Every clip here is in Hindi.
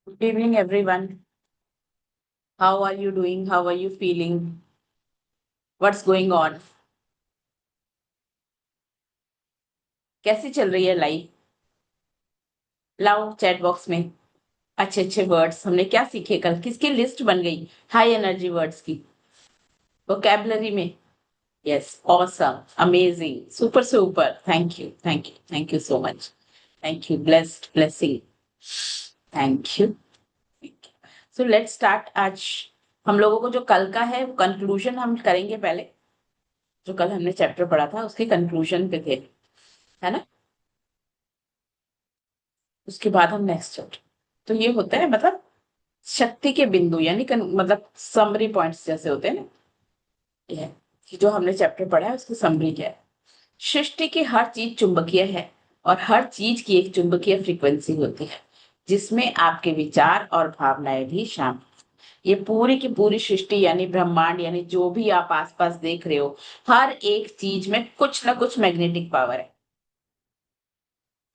Good evening, everyone. How are you doing? How are you feeling? What's going on? कैसी चल रही है लाइफ? लाओ चैट बॉक्स में अच्छे अच्छे वर्ड्स हमने क्या सीखे कल, किसकी लिस्ट बन गई हाई एनर्जी वर्ड्स की वोकैबुलरी में? Yes, awesome, amazing, super super, thank you, thank you, thank you so much, thank you, blessed, blessing, thank you. So let's start. आज हम लोगों को जो कल का है कंक्लूजन हम करेंगे पहले। जो कल हमने चैप्टर पढ़ा था उसके कंक्लूजन पे थे, है ना? उसके बाद हम नेक्स्ट चैप्टर। तो ये होता है मतलब शक्ति के बिंदु, यानी मतलब समरी पॉइंट्स जैसे होते हैं ना। ये है कि जो हमने चैप्टर पढ़ा है उसकी समरी क्या है। सृष्टि की हर चीज चुंबकीय है और हर चीज की एक चुंबकीय फ्रीक्वेंसी होती है जिसमें आपके विचार और भावनाएं भी शामिल। ये पूरी की पूरी सृष्टि यानी ब्रह्मांड, यानी जो भी आप आसपास देख रहे हो, हर एक चीज में कुछ ना कुछ मैग्नेटिक पावर है।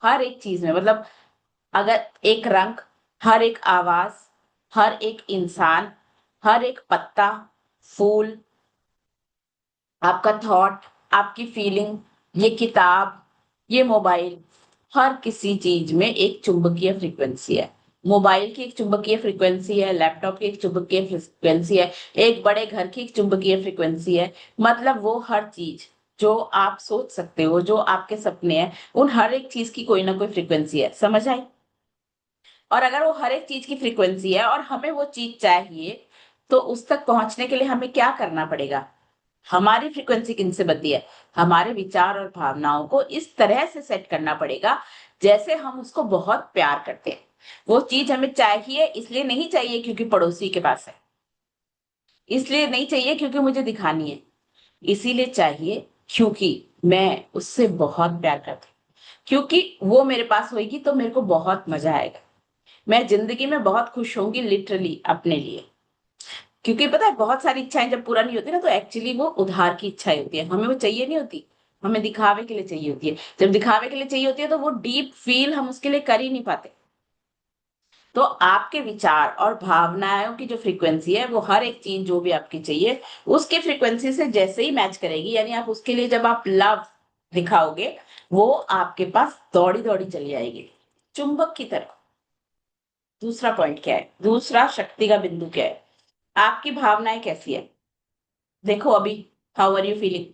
हर एक चीज में मतलब अगर एक रंग, हर एक आवाज, हर एक इंसान, हर एक पत्ता, फूल, आपका थॉट, आपकी फीलिंग, ये किताब, ये मोबाइल, हर किसी चीज में एक चुंबकीय फ्रीक्वेंसी है। मोबाइल की एक चुंबकीय फ्रीक्वेंसी है, लैपटॉप की एक चुंबकीय फ्रीक्वेंसी है, एक बड़े घर की एक चुंबकीय फ्रीक्वेंसी है। मतलब वो हर चीज जो आप सोच सकते हो, जो आपके सपने हैं, उन हर एक चीज की कोई ना कोई फ्रीक्वेंसी है। समझ आई? और अगर वो हर एक चीज की फ्रीक्वेंसी है और हमें वो चीज चाहिए, तो उस तक पहुंचने के लिए हमें क्या करना पड़ेगा? हमारी फ्रीक्वेंसी किनसे बनती है? हमारे विचार और भावनाओं को इस तरह से सेट करना पड़ेगा जैसे हम उसको बहुत प्यार करते हैं। वो चीज हमें चाहिए, इसलिए नहीं चाहिए क्योंकि पड़ोसी के पास है, इसलिए नहीं चाहिए क्योंकि मुझे दिखानी है, इसीलिए चाहिए क्योंकि मैं उससे बहुत प्यार करती हूँ, क्योंकि वो मेरे पास होगी तो मेरे को बहुत मजा आएगा, मैं जिंदगी में बहुत खुश होंगी, लिटरली अपने लिए। क्योंकि पता है बहुत सारी इच्छाएं जब पूरा नहीं होती ना, तो एक्चुअली वो उधार की इच्छाएं होती है, हमें वो चाहिए नहीं होती, हमें दिखावे के लिए चाहिए होती है। जब दिखावे के लिए चाहिए होती है तो वो डीप फील हम उसके लिए कर ही नहीं पाते। तो आपके विचार और भावनाओं की जो फ्रीक्वेंसी है वो हर एक चीज जो भी आपकी चाहिए उसके फ्रीक्वेंसी से जैसे ही मैच करेगी, यानी आप उसके लिए जब आप लव दिखाओगे, वो आपके पास दौड़ी दौड़ी चली आएगी, चुंबक की तरह। दूसरा पॉइंट क्या है, दूसरा शक्ति का बिंदु क्या है? आपकी भावनाएं कैसी है? देखो अभी, हाउ आर यू फीलिंग,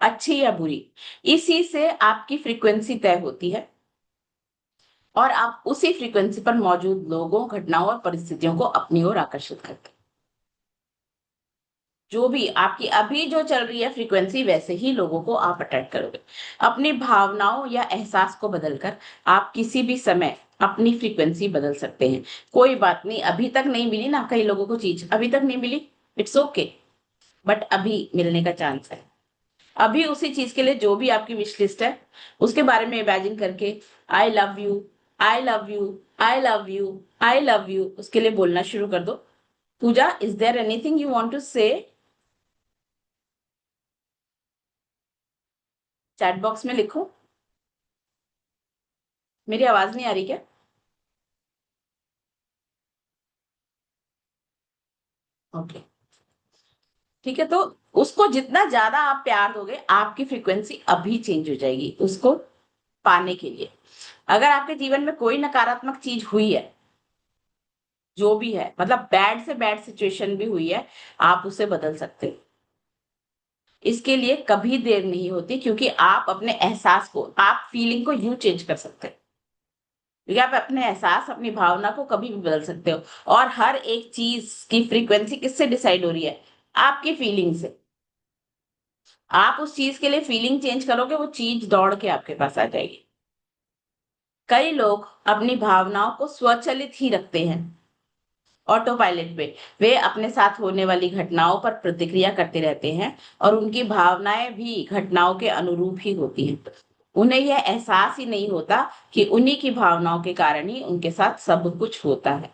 अच्छी या बुरी? इसी से आपकी फ्रीक्वेंसी तय होती है और आप उसी फ्रीक्वेंसी पर मौजूद लोगों, घटनाओं और परिस्थितियों को अपनी ओर आकर्षित करते हैं। जो भी आपकी अभी जो चल रही है फ्रीक्वेंसी, वैसे ही लोगों को आप अट्रैक्ट करोगे। अपनी भावनाओं या एहसास को बदलकर आप किसी भी समय अपनी फ्रीक्वेंसी बदल सकते हैं। कोई बात नहीं, अभी तक नहीं मिली ना कई लोगों को चीज, अभी तक नहीं मिली, इट्स ओके, बट अभी मिलने का चांस है। अभी उसी चीज के लिए जो भी आपकी विश लिस्ट है उसके बारे में इमेजिन करके I love you, I love you, I love you, I love you उसके लिए बोलना शुरू कर दो। Pooja, is there anything you want to say? Chat box में लिखो। मेरी आवाज नहीं आ रही क्या? ओके, ठीक है। तो उसको जितना ज्यादा आप प्यार दोगे आपकी फ्रीक्वेंसी अभी चेंज हो जाएगी उसको पाने के लिए। अगर आपके जीवन में कोई नकारात्मक चीज हुई है, जो भी है, मतलब बैड से बैड सिचुएशन भी हुई है, आप उसे बदल सकते हो। इसके लिए कभी देर नहीं होती, क्योंकि आप अपने एहसास को, आप फीलिंग को यूं चेंज कर सकते हो, क्योंकि आप अपने एहसास, अपनी भावना को कभी भी बदल सकते हो। और हर एक चीज की फ्रीक्वेंसी किससे डिसाइड हो रही है? आपकी फीलिंग से। आप उस चीज के लिए फीलिंग चेंज करोगे, वो चीज दौड़ के आपके पास आ जाएगी। कई लोग अपनी भावनाओं को स्वचालित ही रखते हैं, ऑटो पायलट पे। वे अपने साथ होने वाली घटनाओं पर प्रतिक्रिया करते रहते हैं और उनकी भावनाएं भी घटनाओं के अनुरूप ही होती हैं। उन्हें यह एहसास ही नहीं होता कि उन्हीं की भावनाओं के कारण ही उनके साथ सब कुछ होता है।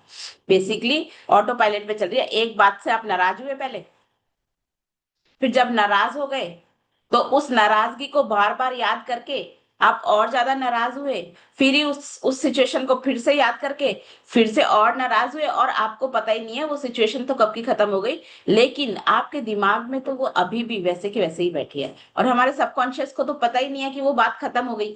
बेसिकली ऑटो पायलट पे चल रही है। एक बात से आप नाराज हुए पहले, फिर जब नाराज हो गए तो उस नाराजगी को बार बार याद करके आप और ज्यादा नाराज हुए, फिर ही उस सिचुएशन को फिर से याद करके फिर से और नाराज हुए, और आपको पता ही नहीं है वो सिचुएशन तो कब की खत्म हो गई, लेकिन आपके दिमाग में तो वो अभी भी वैसे के वैसे ही बैठी है, और हमारे सबकॉन्शियस को तो पता ही नहीं है कि वो बात खत्म हो गई।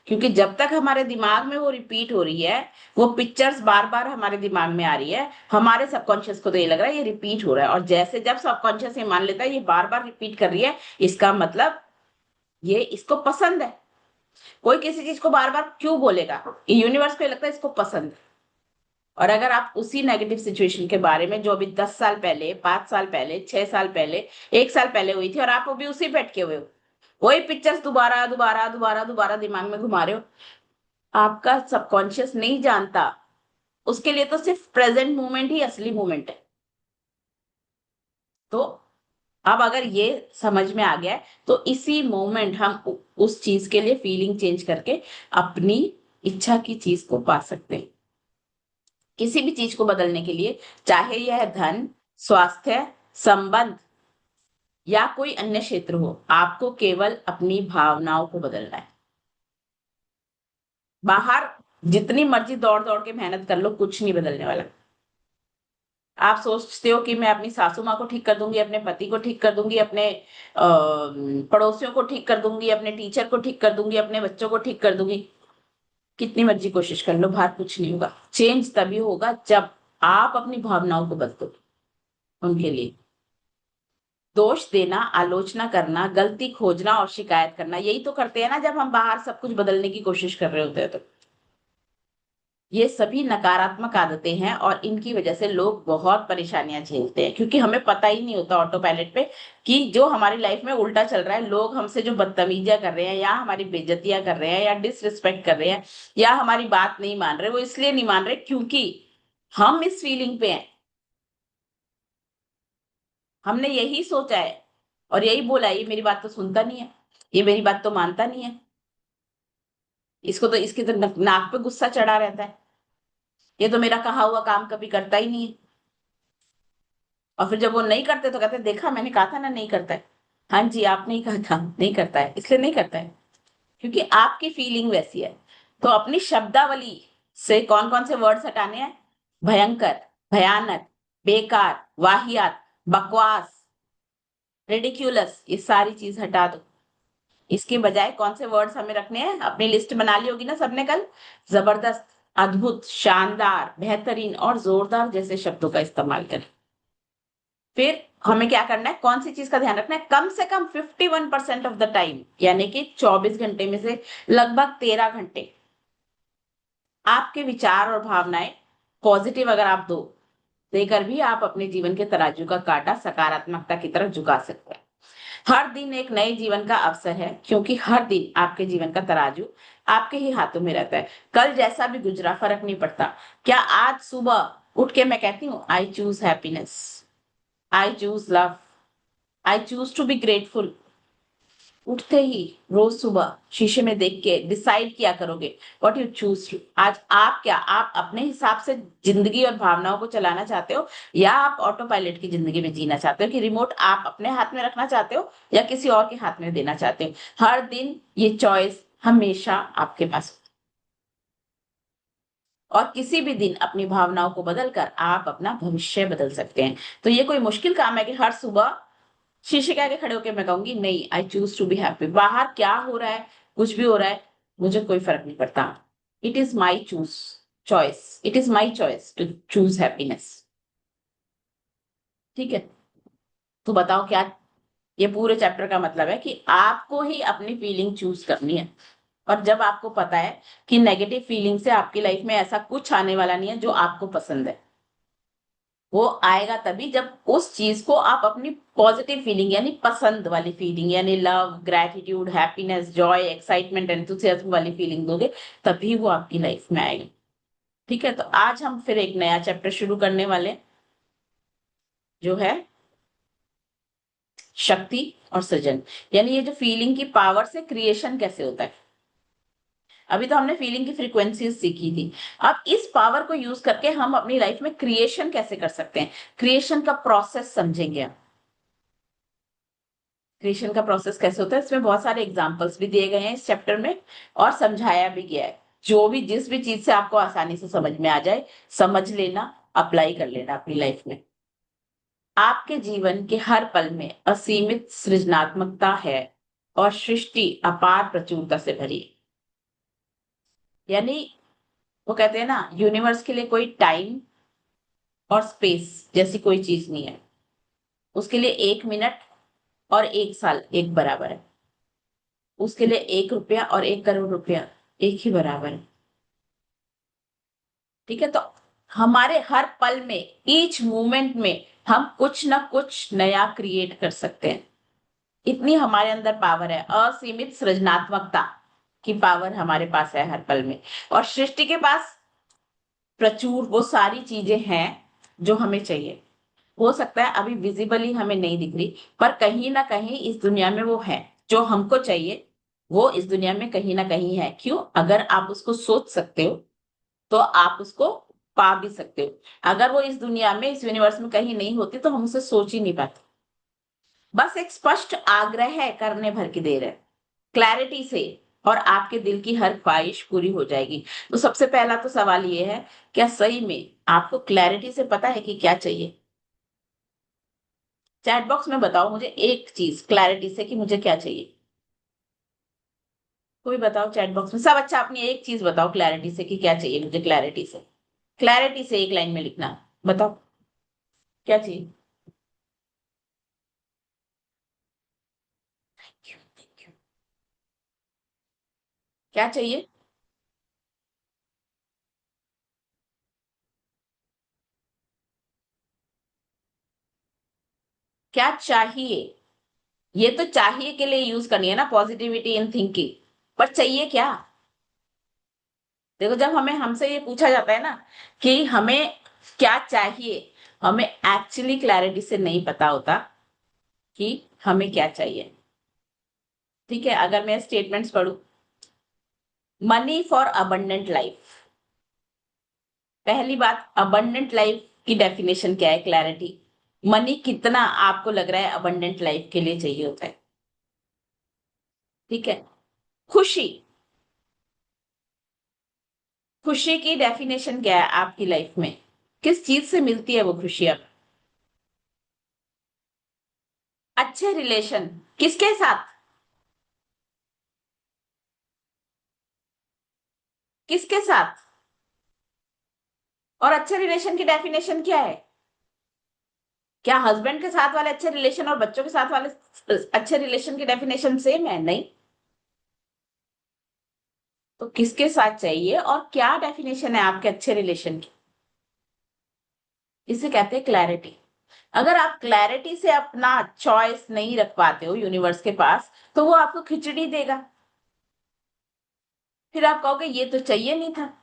क्योंकि जब तक हमारे दिमाग में वो रिपीट हो रही है, वो पिक्चर्स बार बार हमारे दिमाग में आ रही है, हमारे सबकॉन्शियस को तो ये लग रहा है ये रिपीट हो रहा है, और जैसे जब सबकॉन्शियस ये मान लेता है ये बार बार रिपीट कर रही है, इसका मतलब ये इसको पसंद है। कोई किसी चीज को बार बार क्यों बोलेगा, यूनिवर्स को ये लगता है इसको पसंद है। और अगर आप उसी नेगेटिव सिचुएशन के बारे में जो अभी 10 साल पहले, 5 साल पहले, 6 साल पहले, 1 साल पहले हुई थी, और आप अभी उसी पे अटके हुए हो, वही पिक्चर्स दोबारा दोबारा दोबारा दोबारा दिमाग में घुमा रहे हो, आपका सबकॉन्शियस नहीं जानता, उसके लिए तो सिर्फ प्रेजेंट मोमेंट ही असली मोमेंट है। तो अब अगर ये समझ में आ गया है, तो इसी मोमेंट हम उस चीज के लिए फीलिंग चेंज करके अपनी इच्छा की चीज को पा सकते हैं। किसी भी चीज को बदलने के लिए, चाहे यह धन, स्वास्थ्य, संबंध या कोई अन्य क्षेत्र हो, आपको केवल अपनी भावनाओं को बदलना है। बाहर जितनी मर्जी दौड़ दौड़ के मेहनत कर लो, कुछ नहीं बदलने वाला। आप सोचते हो कि मैं अपनी सासू माँ को ठीक कर दूंगी, अपने पति को ठीक कर दूंगी, अपने पड़ोसियों को ठीक कर दूंगी, अपने टीचर को ठीक कर दूंगी, अपने बच्चों को ठीक कर दूंगी, कितनी मर्जी कोशिश कर लो, बाहर कुछ नहीं होगा। चेंज तभी होगा जब आप अपनी भावनाओं को बदलोगे उनके लिए। दोष देना, आलोचना करना, गलती खोजना और शिकायत करना, यही तो करते हैं ना जब हम बाहर सब कुछ बदलने की कोशिश कर रहे होते हैं। तो ये सभी नकारात्मक आदतें हैं, और इनकी वजह से लोग बहुत परेशानियां झेलते हैं, क्योंकि हमें पता ही नहीं होता ऑटो पायलट पे कि जो हमारी लाइफ में उल्टा चल रहा है, लोग हमसे जो बदतमीजियां कर रहे हैं, या हमारी बेइज्जतियां कर रहे हैं, या डिसरिस्पेक्ट कर रहे हैं, या हमारी बात नहीं मान रहे, वो इसलिए नहीं मान रहे क्योंकि हम इस फीलिंग पे हैं। हमने यही सोचा है और यही बोला है, ये मेरी बात तो सुनता नहीं है, ये मेरी बात तो मानता नहीं है, इसको तो इसके तो नाक पे गुस्सा चढ़ा रहता है, ये तो मेरा कहा हुआ काम कभी करता ही नहीं है। और फिर जब वो नहीं करते तो कहते हैं, देखा मैंने कहा था ना नहीं करता है। हाँ जी, आपने ही कहा था नहीं करता है, इसलिए नहीं करता है, क्योंकि आपकी फीलिंग वैसी है। तो अपनी शब्दावली से कौन कौन से वर्ड्स हटाने हैं? भयंकर, भयानक, बेकार, वाहियात, बकवास, रिडिक्यूलस, ये सारी चीज हटा दो। इसके बजाय कौन से वर्ड्स हमें रखने हैं? अपनी लिस्ट बना ली होगी ना सबने कल। जबरदस्त, अद्भुत, शानदार, बेहतरीन और जोरदार जैसे शब्दों का इस्तेमाल करें। फिर हमें क्या करना है, कौन सी चीज का ध्यान रखना है? कम से कम 51% ऑफ द टाइम, यानी कि 24 घंटे में से लगभग 13 घंटे आपके विचार और भावनाएं पॉजिटिव अगर आप दो देकर भी आप अपने जीवन के तराजू का कांटा सकारात्मकता की तरफ झुका सकते हैं। हर दिन एक नए जीवन का अवसर है, क्योंकि हर दिन आपके जीवन का तराजू आपके ही हाथों में रहता है। कल जैसा भी गुजरा फर्क नहीं पड़ता। क्या आज सुबह उठ के मैं कहती हूँ I choose happiness, I choose love, I choose to be grateful? उठते ही रोज सुबह शीशे में देख के डिसाइड किया करोगे व्हाट यू चूज टू। आज आप क्या, आप अपने हिसाब से जिंदगी और भावनाओं को चलाना चाहते हो, या आप ऑटो पायलट की जिंदगी में जीना चाहते हो कि रिमोट आप अपने हाथ में रखना चाहते हो या किसी और के हाथ में देना चाहते हो? हर दिन ये चॉइस हमेशा आपके पास होती है। और किसी भी दिन अपनी भावनाओं को बदलकर आप अपना भविष्य बदल सकते हैं। तो ये कोई मुश्किल काम है कि हर सुबह शीशे के आगे खड़े होकर मैं कहूंगी नहीं, I choose to be happy, बाहर क्या हो रहा है, कुछ भी हो रहा है, मुझे कोई फर्क नहीं पड़ता। It is my choose choice, it is my choice to choose happiness. ठीक है? तो बताओ क्या ये पूरे चैप्टर का मतलब है कि आपको ही अपनी फीलिंग चूज करनी है। और जब आपको पता है कि नेगेटिव फीलिंग से आपकी लाइफ में ऐसा कुछ आने वाला नहीं है जो आपको पसंद है, वो आएगा तभी जब उस चीज को आप अपनी पॉजिटिव फीलिंग यानी पसंद वाली फीलिंग यानी love, gratitude, happiness, Joy, excitement, enthusiasm वाली फीलिंग दोगे, तभी वो आपकी लाइफ में आएगी। ठीक है? तो आज हम फिर एक नया चैप्टर शुरू करने वाले हैं, जो है शक्ति और सृजन, यानी ये जो फीलिंग की पावर से क्रिएशन कैसे होता है। अभी तो हमने फीलिंग की फ्रीक्वेंसीज सीखी थी, अब इस पावर को यूज करके हम अपनी लाइफ में क्रिएशन कैसे कर सकते हैं, क्रिएशन का प्रोसेस समझेंगे हम। क्रिएशन का प्रोसेस कैसे होता है, इसमें बहुत सारे एग्जांपल्स भी दिए गए हैं इस चैप्टर में, और समझाया भी गया है। जो भी जिस भी चीज से आपको आसानी से समझ में आ जाए, समझ लेना, अप्लाई कर लेना अपनी लाइफ में। आपके जीवन के हर पल में असीमित सृजनात्मकता है और सृष्टि अपार प्रचुरता से भरी है। यानी वो कहते हैं ना, यूनिवर्स के लिए कोई टाइम और स्पेस जैसी कोई चीज नहीं है। उसके लिए 1 मिनट और 1 साल एक बराबर है। उसके लिए 1 रुपया और 1 करोड़ रुपया एक ही बराबर है। ठीक है, तो हमारे हर पल में, ईच मोमेंट में हम कुछ ना कुछ नया क्रिएट कर सकते हैं। इतनी हमारे अंदर पावर है, असीमित सृजनात्मकता की पावर हमारे पास है हर पल में। और सृष्टि के पास प्रचुर वो सारी चीजें हैं जो हमें चाहिए। हो सकता है अभी विजिबली हमें नहीं दिख रही, पर कहीं ना कहीं इस दुनिया में वो है जो हमको चाहिए। वो इस दुनिया में कहीं ना कहीं है। क्यों? अगर आप उसको सोच सकते हो तो आप उसको पा भी सकते हो। अगर वो इस दुनिया में, इस यूनिवर्स में कहीं नहीं होती तो हम उसे सोच ही नहीं पाते। बस एक स्पष्ट आग्रह है करने भर की देर है, क्लैरिटी से, और आपके दिल की हर ख्वाहिश पूरी हो जाएगी। तो सबसे पहला तो सवाल ये है, क्या सही में आपको क्लैरिटी से पता है कि क्या चाहिए? चैट बॉक्स में बताओ मुझे एक चीज क्लैरिटी से कि मुझे क्या चाहिए। कोई बताओ चैट बॉक्स में, सब अच्छा अपनी एक चीज बताओ क्लैरिटी से कि क्या चाहिए मुझे। क्लैरिटी से, क्लैरिटी से एक लाइन में लिखना। बताओ क्या चाहिए। क्या चाहिए? क्या चाहिए? ये तो चाहिए के लिए यूज करनी है ना, पॉजिटिविटी इन थिंकिंग। पर चाहिए क्या? देखो, जब हमें हमसे ये पूछा जाता है ना कि हमें क्या चाहिए, हमें एक्चुअली क्लैरिटी से नहीं पता होता कि हमें क्या चाहिए। ठीक है, अगर मैं स्टेटमेंट्स पढ़ू, मनी फॉर अबंडेंट लाइफ। पहली बात, अबंडेंट लाइफ की डेफिनेशन क्या है? क्लैरिटी। मनी कितना आपको लग रहा है अबंडेंट लाइफ के लिए चाहिए होता है? ठीक है। खुशी, खुशी की डेफिनेशन क्या है आपकी लाइफ में? किस चीज से मिलती है वो खुशी अब? अच्छे रिलेशन, किसके साथ? किसके साथ? और अच्छे रिलेशन की डेफिनेशन क्या है? क्या हस्बैंड के साथ वाले अच्छे रिलेशन और बच्चों के साथ वाले अच्छे रिलेशन की डेफिनेशन सेम है? नहीं। तो किसके साथ चाहिए और क्या डेफिनेशन है आपके अच्छे रिलेशन की? इसे कहते हैं क्लैरिटी। अगर आप क्लैरिटी से अपना चॉइस नहीं रख पाते हो यूनिवर्स के पास, तो वो आपको खिचड़ी देगा। फिर आप कहोगे ये तो चाहिए नहीं था।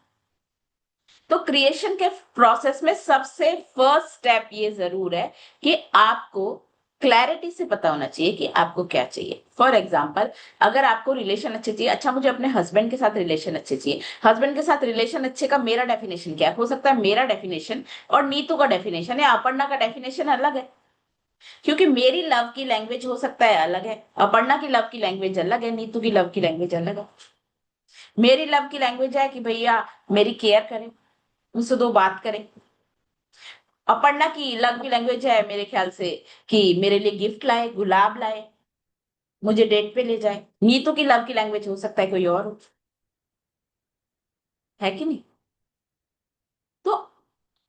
तो क्रिएशन के प्रोसेस में सबसे फर्स्ट स्टेप ये जरूर है कि आपको क्लैरिटी से पता होना चाहिए कि आपको क्या चाहिए। फॉर एग्जाम्पल, अगर आपको रिलेशन अच्छे चाहिए, अच्छा मुझे अपने हस्बैंड के साथ रिलेशन अच्छे चाहिए। हस्बैंड के साथ रिलेशन अच्छे का मेरा डेफिनेशन क्या है? हो सकता है मेरा डेफिनेशन और नीतू का डेफिनेशन या अपर्णा का डेफिनेशन अलग है। क्योंकि मेरी लव की लैंग्वेज हो सकता है अलग है, अपर्णा की लव की लैंग्वेज अलग है, नीतू की लव की लैंग्वेज अलग है। मेरी लव की लैंग्वेज है कि भैया मेरी केयर करे, मुझसे दो बात करे। अपर्णा की लव की लैंग्वेज है मेरे ख्याल से कि मेरे लिए गिफ्ट लाए, गुलाब लाए, मुझे डेट पे ले जाए। नीतू की लव की लैंग्वेज हो सकता है कोई और हो। है कि नहीं? तो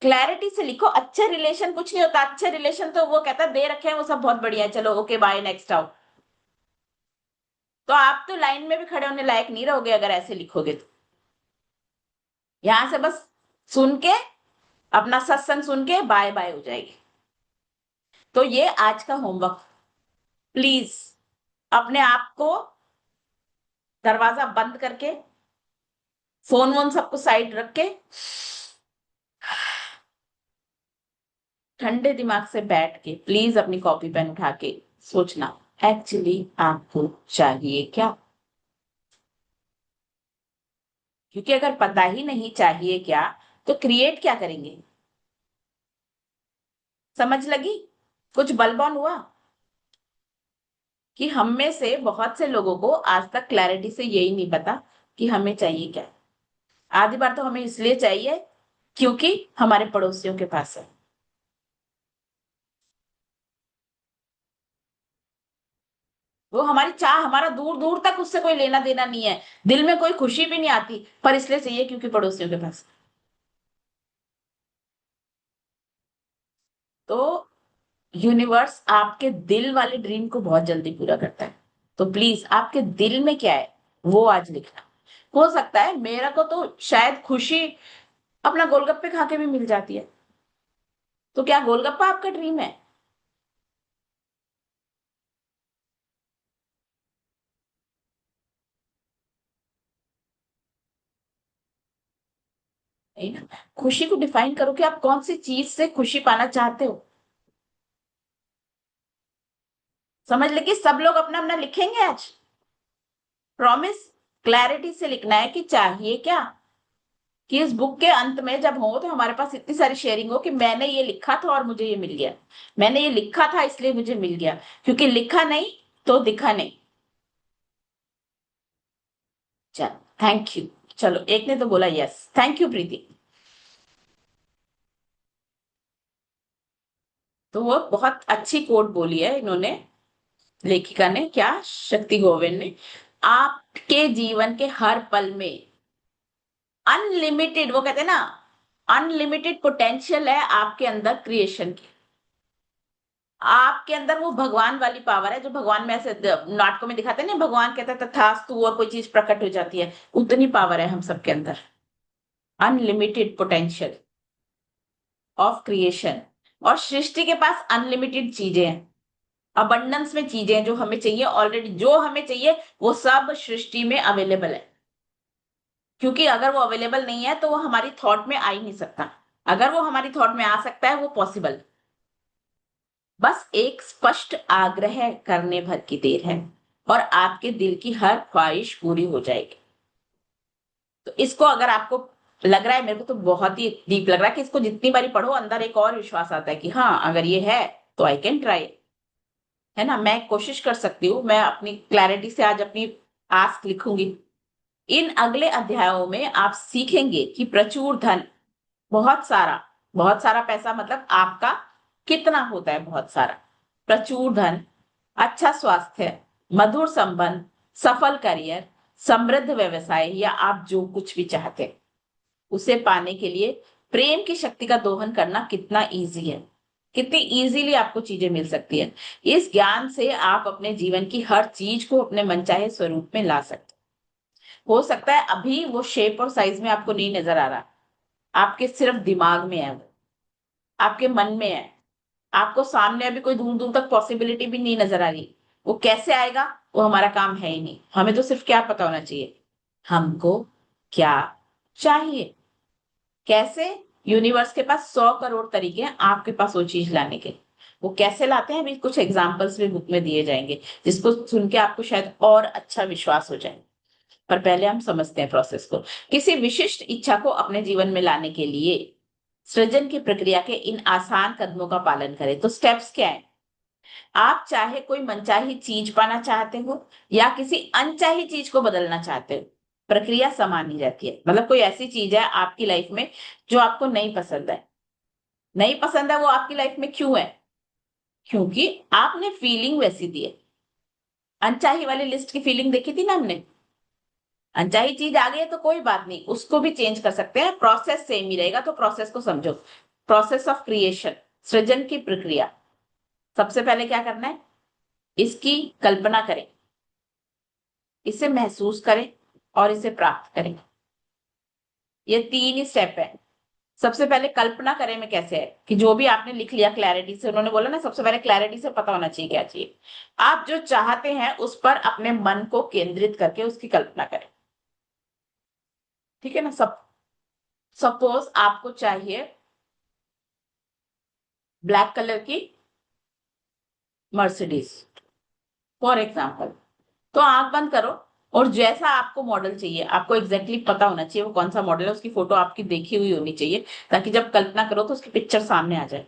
क्लैरिटी से लिखो। अच्छे रिलेशन कुछ नहीं होता, अच्छे रिलेशन तो वो कहता है दे रखे हैं वो सब बहुत बढ़िया है, चलो ओके बाय नेक्स्ट आओ। तो आप तो लाइन में भी खड़े होने लायक नहीं रहोगे अगर ऐसे लिखोगे तो। यहां से बस सुन के, अपना सत्संग सुन के बाय बाय हो जाएगी। तो ये आज का होमवर्क। प्लीज अपने आप को दरवाजा बंद करके, फोन वोन सबको साइड रख के, ठंडे दिमाग से बैठ के प्लीज अपनी कॉपी पेन उठा के सोचना, एक्चुअली आपको चाहिए क्या। क्योंकि अगर पता ही नहीं चाहिए क्या, तो क्रिएट क्या करेंगे? समझ लगी? कुछ बलबॉन हुआ? कि हम में से बहुत से लोगों को आज तक क्लैरिटी से यही नहीं पता कि हमें चाहिए क्या। आधी बार तो हमें इसलिए चाहिए क्योंकि हमारे पड़ोसियों के पास है। वो हमारी चाह, हमारा दूर दूर तक उससे कोई लेना देना नहीं है, दिल में कोई खुशी भी नहीं आती, पर इसलिए चाहिए क्योंकि पड़ोसियों के पास। तो यूनिवर्स आपके दिल वाले ड्रीम को बहुत जल्दी पूरा करता है। तो प्लीज आपके दिल में क्या है वो आज लिखना। हो सकता है मेरा को तो शायद खुशी अपना गोलगप्पे खा के भी मिल जाती है। तो क्या गोलगप्पा आपका ड्रीम है? नहीं ना। खुशी को डिफाइन करो कि आप कौन सी चीज से खुशी पाना चाहते हो। समझ लेंगे सब लोग अपना अपना लिखेंगे आज। प्रॉमिस क्लैरिटी से लिखना है कि चाहिए क्या। कि इस बुक के अंत में जब हो तो हमारे पास इतनी सारी शेयरिंग हो कि मैंने ये लिखा था और मुझे ये मिल गया। मैंने ये लिखा था इसलिए मुझे मिल गया। क्योंकि लिखा नहीं तो दिखा नहीं। चलो थैंक यू। चलो एक ने तो बोला यस, थैंक यू प्रीति। तो वो बहुत अच्छी कोट बोली है इन्होंने, लेखिका ने, क्या, शक्ति गोविंद ने। आपके जीवन के हर पल में अनलिमिटेड, वो कहते हैं ना, अनलिमिटेड पोटेंशियल है आपके अंदर क्रिएशन की। आपके अंदर वो भगवान वाली पावर है जो भगवान में ऐसे नाटकों में दिखाते हैं ना, भगवान कहता है तथास्तु और कोई चीज प्रकट हो जाती है। उतनी पावर है हम सबके अंदर। Unlimited potential of creation. और सृष्टि के पास अनलिमिटेड चीजें हैं। अबंडेंस में चीजें जो हमें चाहिए, ऑलरेडी जो हमें चाहिए वो सब सृष्टि में अवेलेबल है। क्योंकि अगर वो अवेलेबल नहीं है तो वो हमारी थॉट में आ ही नहीं सकता। अगर वो हमारी थॉट में आ सकता है वो पॉसिबल। बस एक स्पष्ट आग्रह करने भर की देर है और आपके दिल की हर ख्वाहिश पूरी हो जाएगी। तो इसको अगर आपको लग रहा है, मेरे को तो बहुत ही डीप लग रहा है कि इसको जितनी बारी पढ़ो अंदर एक और विश्वास आता है कि हाँ अगर ये है तो आई कैन ट्राई। है ना, मैं कोशिश कर सकती हूँ। मैं अपनी क्लैरिटी से आज अपनी आस्क लिखूंगी। इन अगले अध्यायों में आप सीखेंगे कि प्रचुर धन, बहुत सारा पैसा मतलब आपका कितना होता है बहुत सारा, प्रचुर धन, अच्छा स्वास्थ्य, मधुर संबंध, सफल करियर, समृद्ध व्यवसाय या आप जो कुछ भी चाहते हैं उसे पाने के लिए प्रेम की शक्ति का दोहन करना कितना इजी है। कितनी इजीली आपको चीजें मिल सकती है। इस ज्ञान से आप अपने जीवन की हर चीज को अपने मनचाहे स्वरूप में ला सकते हो सकता है अभी वो शेप और साइज में आपको नहीं नजर आ रहा, आपके सिर्फ दिमाग में है वो, आपके मन में है। आपको सामने अभी कोई दूर दूर तक पॉसिबिलिटी भी नहीं नजर आ रही। वो कैसे आएगा वो हमारा काम है ही नहीं। हमें तो सिर्फ क्या पता होना चाहिए, हमको क्या चाहिए। कैसे? यूनिवर्स के पास 100 करोड़ तरीके हैं आपके पास वो चीज लाने के। वो कैसे लाते हैं अभी कुछ एग्जाम्पल्स भी बुक में दिए जाएंगे, जिसको सुन के आपको शायद और अच्छा विश्वास हो जाए। पर पहले हम समझते हैं प्रोसेस को। किसी विशिष्ट इच्छा को अपने जीवन में लाने के लिए सृजन की प्रक्रिया के इन आसान कदमों का पालन करें। तो स्टेप्स क्या है? आप चाहे कोई मनचाही चीज पाना चाहते हो या किसी अनचाही चीज को बदलना चाहते हो, प्रक्रिया समान ही रहती है। मतलब कोई ऐसी चीज है आपकी लाइफ में जो आपको नहीं पसंद है, नहीं पसंद है, वो आपकी लाइफ में क्यों है? क्योंकि आपने फीलिंग वैसी दी है। अनचाही वाली लिस्ट की फीलिंग देखी थी ना हमने। अनचाही चीज आ गई है तो कोई बात नहीं, उसको भी चेंज कर सकते हैं, प्रोसेस सेम ही रहेगा। तो प्रोसेस को समझो। प्रोसेस ऑफ क्रिएशन, सृजन की प्रक्रिया। सबसे पहले क्या करना है? इसकी कल्पना करें, इसे महसूस करें और इसे प्राप्त करें। ये तीन ही स्टेप है। सबसे पहले कल्पना करें में कैसे है कि जो भी आपने लिख लिया क्लैरिटी से, उन्होंने बोला ना सबसे पहले क्लैरिटी से पता होना चाहिए क्या चाहिए। आप जो चाहते हैं उस पर अपने मन को केंद्रित करके उसकी कल्पना करें। ठीक है ना। सपोज आपको चाहिए ब्लैक कलर की मर्सिडीज फॉर एग्जाम्पल। तो आंख बंद करो और जैसा आपको मॉडल चाहिए, आपको एग्जैक्टली पता होना चाहिए वो कौन सा मॉडल है, उसकी फोटो आपकी देखी हुई होनी चाहिए, ताकि जब कल्पना करो तो उसकी पिक्चर सामने आ जाए।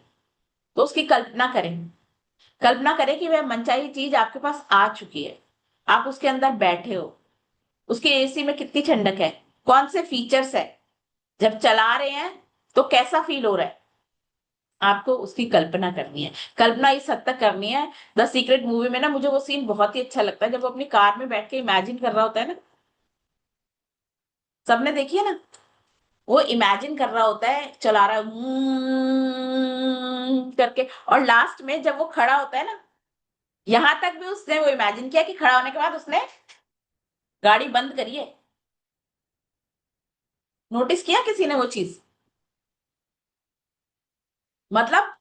तो उसकी कल्पना करें। कल्पना करें कि वह मनचाही चीज आपके पास आ चुकी है, आप उसके अंदर बैठे हो, उसके एसी में कितनी ठंडक है, कौन से फीचर्स है, जब चला रहे हैं तो कैसा फील हो रहा है, आपको उसकी कल्पना करनी है। कल्पना इस हद तक करनी है, द सीक्रेट मूवी में ना मुझे वो सीन बहुत ही अच्छा लगता है, जब वो अपनी कार में बैठ के इमेजिन कर रहा होता है ना, सबने देखी है ना, वो इमेजिन कर रहा होता है, चला रहा है करके, और लास्ट में जब वो खड़ा होता है ना, यहां तक भी उसने वो इमेजिन किया कि खड़ा होने के बाद उसने गाड़ी बंद करी है। नोटिस किया किसी ने वो चीज? मतलब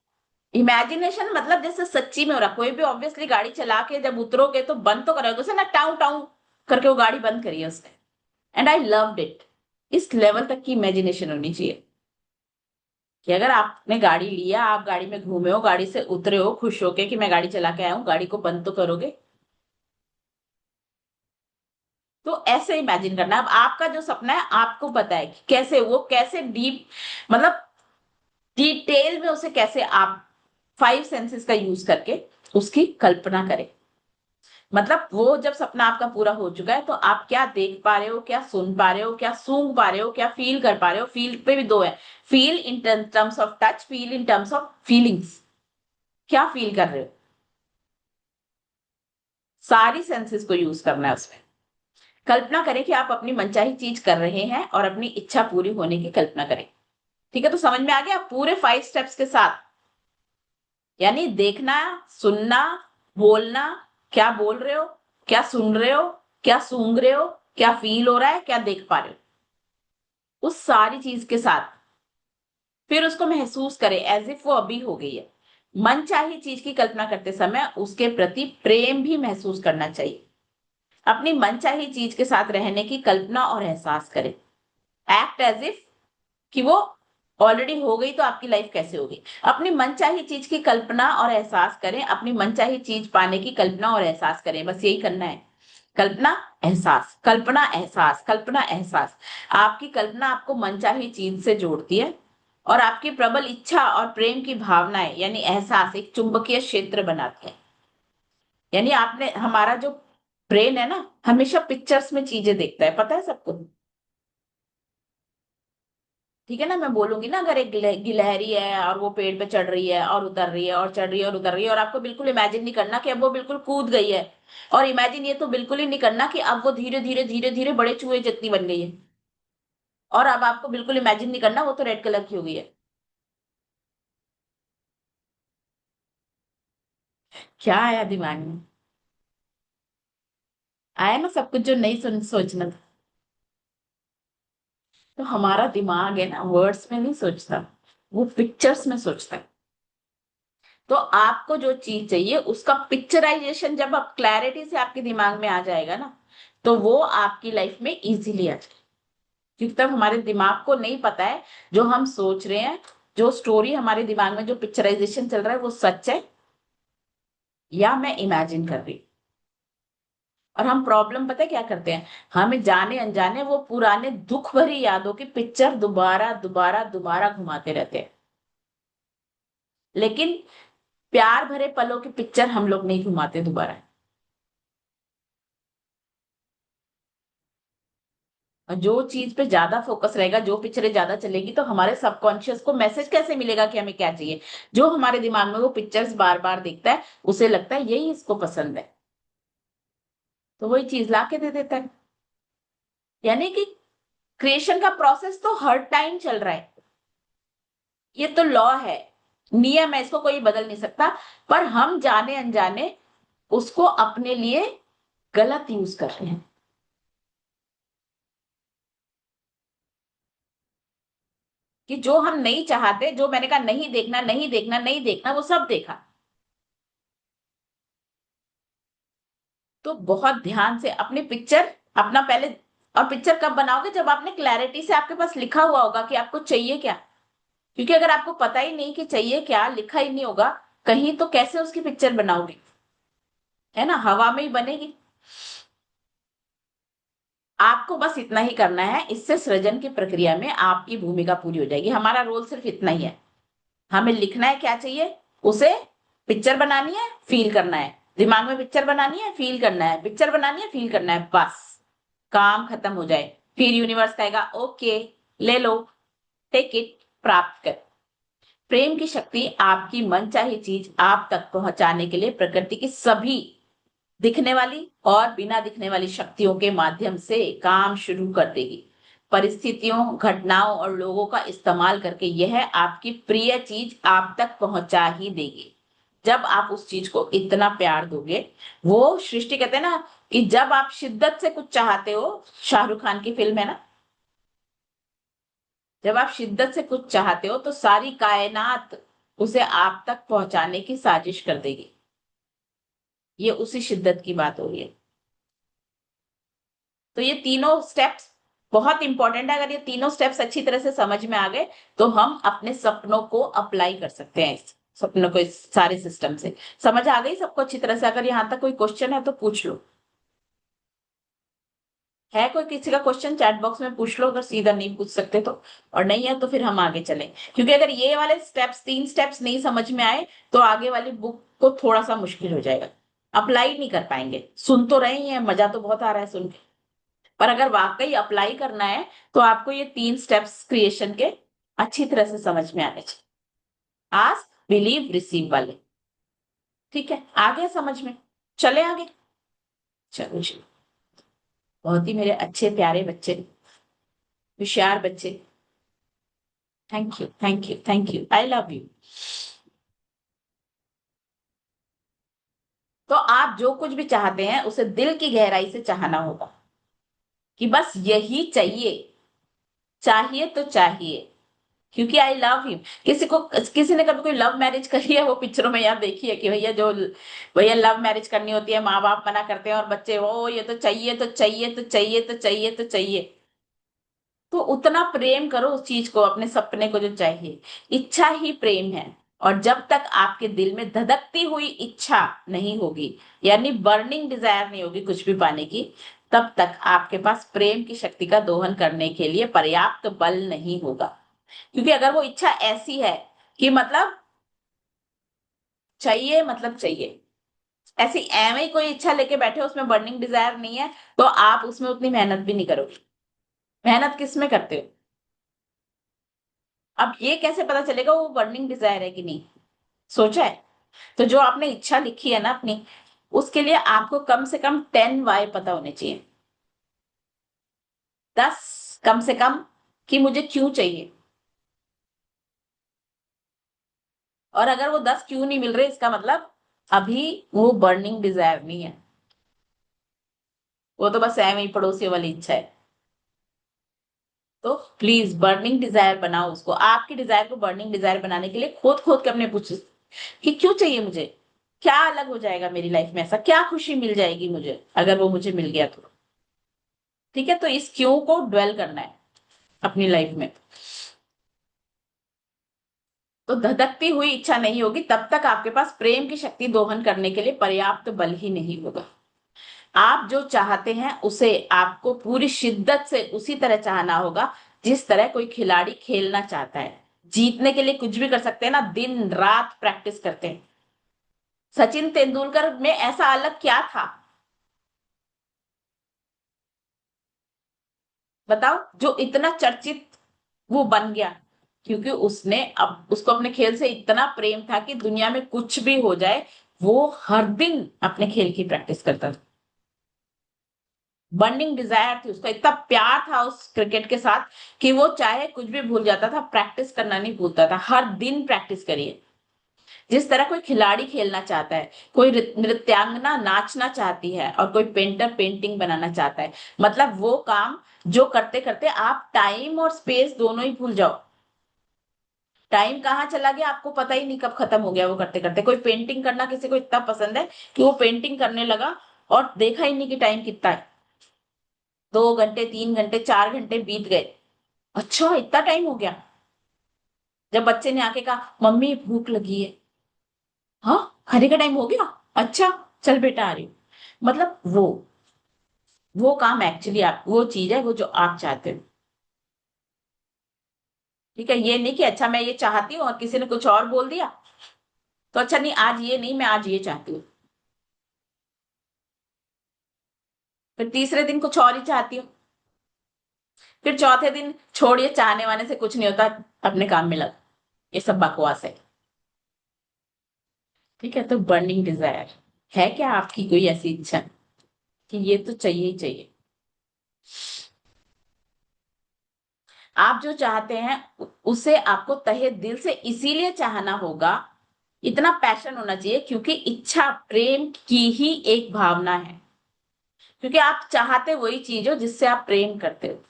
इमेजिनेशन, मतलब जैसे सच्ची में हो रहा, कोई भी ऑब्वियसली गाड़ी चला के जब उतरोगे तो बंद तो करोगे उसे ना, टाउ टाउ करके वो गाड़ी बंद करी है उसने। And I loved it. इस लेवल तक की इमेजिनेशन होनी चाहिए कि अगर आपने गाड़ी लिया, आप गाड़ी में घूमे हो, गाड़ी से उतरे हो खुश होके कि मैं गाड़ी चला के आया हूँ, गाड़ी को बंद तो करोगे। तो ऐसे इमेजिन करना। अब आपका जो सपना है आपको पता है कि कैसे वो, कैसे डीप, मतलब डिटेल में उसे कैसे आप फाइव सेंसेस का यूज करके उसकी कल्पना करें। मतलब वो जब सपना आपका पूरा हो चुका है तो आप क्या देख पा रहे हो, क्या सुन पा रहे हो, क्या सूंघ पा रहे हो, क्या फील कर पा रहे हो। फील पे भी दो है, feel in terms of touch, feel in terms of feelings. क्या फील कर रहे हो, सारी सेंसेस को यूज करना है उसमें। कल्पना करें कि आप अपनी मनचाही चीज कर रहे हैं और अपनी इच्छा पूरी होने की कल्पना करें। ठीक है, तो समझ में आ गया पूरे 5 स्टेप्स के साथ। यानी देखना, सुनना, बोलना, क्या बोल रहे हो, क्या सुन रहे हो, क्या सूंघ रहे हो, क्या फील हो रहा है, क्या देख पा रहे हो, उस सारी चीज के साथ फिर उसको महसूस करें एज इफ वो अभी हो गई है। मन चाही चीज की कल्पना करते समय उसके प्रति प्रेम भी महसूस करना चाहिए। अपनी मनचाही चीज के साथ रहने की कल्पना और एहसास करें। एक्ट एज इफ कि वो ऑलरेडी हो गई तो आपकी लाइफ कैसे होगी। अपनी मनचाही चीज की कल्पना और एहसास करें, अपनी मनचाही चीज पाने की कल्पना और एहसास करें, बस यही करना है। कल्पना, एहसास, कल्पना, एहसास, कल्पना, एहसास। आपकी कल्पना आपको मनचाही चीज से जोड़ती है और आपकी प्रबल इच्छा और प्रेम की भावनाएं यानी एहसास एक चुंबकीय क्षेत्र बनाती है। यानी आपने, हमारा जो ब्रेन है ना, हमेशा पिक्चर्स में चीजें देखता है, पता है सबको। ठीक है ना, मैं बोलूंगी ना, अगर एक गिलहरी है और वो पेड़ पे चढ़ रही है और उतर रही है और चढ़ रही है और उतर रही है, और आपको बिल्कुल इमेजिन नहीं करना कि अब वो बिल्कुल कूद गई है, और इमेजिन ये तो बिल्कुल ही नहीं करना कि अब वो धीरे धीरे धीरे धीरे बड़े चूहे जितनी बन गई है, और अब आपको बिल्कुल इमेजिन नहीं करना वो तो रेड कलर की हो गई है। क्या आया दिमाग में? आया ना सब कुछ जो नहीं सोचना था। तो हमारा दिमाग है ना, वर्ड्स में नहीं सोचता, वो पिक्चर्स में सोचता है। तो आपको जो चीज चाहिए उसका पिक्चराइजेशन जब आप क्लैरिटी से आपके दिमाग में आ जाएगा ना, तो वो आपकी लाइफ में इजीली आ जाएगा। क्योंकि तब हमारे दिमाग को नहीं पता है जो हम सोच रहे हैं, जो स्टोरी हमारे दिमाग में जो पिक्चराइजेशन चल रहा है वो सच है या मैं इमेजिन कर रही हूँ। और हम प्रॉब्लम पता है क्या करते हैं, हमें जाने अनजाने वो पुराने दुख भरी यादों की पिक्चर दोबारा दोबारा दोबारा घुमाते रहते हैं। लेकिन प्यार भरे पलों की पिक्चर हम लोग नहीं घुमाते दोबारा। और जो चीज पे ज्यादा फोकस रहेगा, जो पिक्चरें ज्यादा चलेगी, तो हमारे सबकॉन्शियस को मैसेज कैसे मिलेगा कि हमें क्या चाहिए। जो हमारे दिमाग में वो पिक्चर्स बार बार देखता है उसे लगता है यही इसको पसंद है, तो वही चीज ला के दे देता है। यानी कि क्रिएशन का प्रोसेस तो हर टाइम चल रहा है, ये तो लॉ है, नियम है, इसको कोई बदल नहीं सकता। पर हम जाने अनजाने उसको अपने लिए गलत यूज कर रहे हैं। कि जो हम नहीं चाहते, जो मैंने कहा नहीं देखना नहीं देखना नहीं देखना, वो सब देखा। तो बहुत ध्यान से अपनी पिक्चर, अपना पहले, और पिक्चर कब बनाओगे जब आपने क्लैरिटी से, आपके पास लिखा हुआ होगा कि आपको चाहिए क्या। क्योंकि अगर आपको पता ही नहीं कि चाहिए क्या, लिखा ही नहीं होगा कहीं, तो कैसे उसकी पिक्चर बनाओगे, है ना, हवा में ही बनेगी। आपको बस इतना ही करना है, इससे सृजन की प्रक्रिया में आपकी भूमिका पूरी हो जाएगी। हमारा रोल सिर्फ इतना ही है, हमें लिखना है क्या चाहिए, उसे पिक्चर बनानी है, फील करना है, दिमाग में पिक्चर बनानी है, फील करना है, पिक्चर बनानी है, फील करना है, बस काम खत्म हो जाए। फिर यूनिवर्स कहेगा ओके, ले लो, टेक इट, प्राप्त कर। प्रेम की शक्ति आपकी मनचाही चीज आप तक पहुंचाने के लिए प्रकृति की सभी दिखने वाली और बिना दिखने वाली शक्तियों के माध्यम से काम शुरू कर देगी। परिस्थितियों, घटनाओं और लोगों का इस्तेमाल करके यह आपकी प्रिय चीज आप तक पहुंचा ही देगी। जब आप उस चीज को इतना प्यार दोगे, वो सृष्टि कहते हैं ना कि जब आप शिद्दत से कुछ चाहते हो, शाहरुख खान की फिल्म है ना, जब आप शिद्दत से कुछ चाहते हो तो सारी कायनात उसे आप तक पहुंचाने की साजिश कर देगी। ये उसी शिद्दत की बात हो रही है। तो ये तीनों स्टेप्स बहुत इंपॉर्टेंट है। अगर ये तीनों स्टेप्स अच्छी तरह से समझ में आ गए तो हम अपने सपनों को अप्लाई कर सकते हैं, इस सपनों को, इस सारे सिस्टम से। समझ आ गई सबको अच्छी तरह से? अगर यहाँ तक कोई क्वेश्चन है तो पूछ लो। है कोई किसी का क्वेश्चन? चैट बॉक्स में पूछ लो, अगर सीधा नहीं पूछ सकते तो। और नहीं है तो फिर हम आगे चलें, क्योंकि अगर ये वाले स्टेप्स, 3 स्टेप्स नहीं समझ में आए तो आगे वाली बुक को थोड़ा सा मुश्किल हो जाएगा, अप्लाई नहीं कर पाएंगे। सुन तो रहे हैं, मजा तो बहुत आ रहा है सुन के, पर अगर वाकई अप्लाई करना है तो आपको ये 3 स्टेप्स क्रिएशन के अच्छी तरह से समझ में आने चाहिए। आस्क, बिलीव, रिसीव वाले। ठीक है, आ गया समझ में? चले आगे। चलो जी। बहुत ही मेरे अच्छे प्यारे बच्चे, होशियार बच्चे। Thank you, thank you, thank you, I love you. तो आप जो कुछ भी चाहते हैं उसे दिल की गहराई से चाहना होगा कि बस यही चाहिए, चाहिए तो चाहिए, क्योंकि आई लव हिम। किसी ने कभी कोई लव मैरिज करी है? वो पिक्चरों में याद देखी है कि भैया जो, भैया लव मैरिज करनी होती है, माँ बाप मना करते हैं और बच्चे वो ये तो चाहिए तो चाहिए तो चाहिए तो चाहिए तो चाहिए। तो उतना प्रेम करो उस चीज को, अपने सपने को जो चाहिए। इच्छा ही प्रेम है। और जब तक आपके दिल में धधकती हुई इच्छा नहीं होगी, यानी बर्निंग डिजायर नहीं होगी कुछ भी पाने की, तब तक आपके पास प्रेम की शक्ति का दोहन करने के लिए पर्याप्त बल नहीं होगा। क्योंकि अगर वो इच्छा ऐसी है कि मतलब चाहिए, मतलब चाहिए, ऐसी एवं ही कोई इच्छा लेके बैठे हो, उसमें बर्निंग डिजायर नहीं है, तो आप उसमें उतनी मेहनत भी नहीं करोगे। मेहनत किस में करते हो? अब ये कैसे पता चलेगा वो बर्निंग डिजायर है कि नहीं? सोचा है? तो जो आपने इच्छा लिखी है ना अपनी, उसके लिए आपको कम से कम 10 वाई पता होने चाहिए। 10 कम से कम, कि मुझे क्यों चाहिए। और अगर वो 10 क्यों नहीं मिल रहे, इसका मतलब अभी वो बर्निंग डिजायर नहीं है, वो तो बस एवं ही पड़ोसियों वाली इच्छा है। तो प्लीज बर्निंग डिजायर बनाओ उसको। आपकी डिजायर को बर्निंग डिजायर बनाने के लिए खोद खोद के अपने पूछो कि क्यों चाहिए मुझे, क्या अलग हो जाएगा मेरी लाइफ में, ऐसा क्या खुशी मिल जाएगी मुझे अगर वो मुझे मिल गया तो। ठीक है, तो इस क्यों को ड्वेल करना है अपनी लाइफ में। तो धधकती हुई इच्छा नहीं होगी तब तक आपके पास प्रेम की शक्ति दोहन करने के लिए पर्याप्त बल ही नहीं होगा। आप जो चाहते हैं उसे आपको पूरी शिद्दत से उसी तरह चाहना होगा जिस तरह कोई खिलाड़ी खेलना चाहता है। जीतने के लिए कुछ भी कर सकते हैं ना, दिन रात प्रैक्टिस करते हैं। सचिन तेंदुलकर में ऐसा अलग क्या था, बताओ, जो इतना चर्चित वो बन गया? क्योंकि उसने अब उसको अपने खेल से इतना प्रेम था कि दुनिया में कुछ भी हो जाए, वो हर दिन अपने खेल की प्रैक्टिस करता था। बर्निंग डिजायर थी उसका, इतना प्यार था उस क्रिकेट के साथ कि वो चाहे कुछ भी भूल जाता था, प्रैक्टिस करना नहीं भूलता था, हर दिन प्रैक्टिस करिए। जिस तरह कोई खिलाड़ी खेलना चाहता है, कोई नृत्यांगना नाचना चाहती है और कोई पेंटर पेंटिंग बनाना चाहता है, मतलब वो काम जो करते करते आप टाइम और स्पेस दोनों ही भूल जाओ। टाइम कहाँ चला गया आपको पता ही नहीं, कब खत्म हो गया वो करते करते। कोई पेंटिंग करना किसी को इतना पसंद है कि वो पेंटिंग करने लगा और देखा ही नहीं कि टाइम कितना है, 2 घंटे, 3 घंटे, 4 घंटे बीत गए। अच्छा, इतना टाइम हो गया। जब बच्चे ने आके कहा मम्मी भूख लगी है, हाँ खाने का टाइम हो गया, अच्छा चल बेटा आ रही हूँ। मतलब वो काम एक्चुअली आप, वो चीज है वो जो आप चाहते हो। ठीक है, ये नहीं कि अच्छा मैं ये चाहती हूँ और किसी ने कुछ और बोल दिया तो अच्छा नहीं, आज ये नहीं, मैं आज ये चाहती हूँ। फिर तीसरे दिन कुछ और ही चाहती हूँ। फिर चौथे दिन छोड़िए, चाहने वाने से कुछ नहीं होता, अपने काम में लग। ये सब बकवास है। ठीक है, तो बर्निंग डिजायर है क्या आपकी कोई ऐसी इच्छा कि ये तो चाहिए ही चाहिए? आप जो चाहते हैं उसे आपको तहे दिल से इसीलिए चाहना होगा, इतना पैशन होना चाहिए, क्योंकि इच्छा प्रेम की ही एक भावना है। क्योंकि आप चाहते वही चीज हो जिससे आप प्रेम करते हो।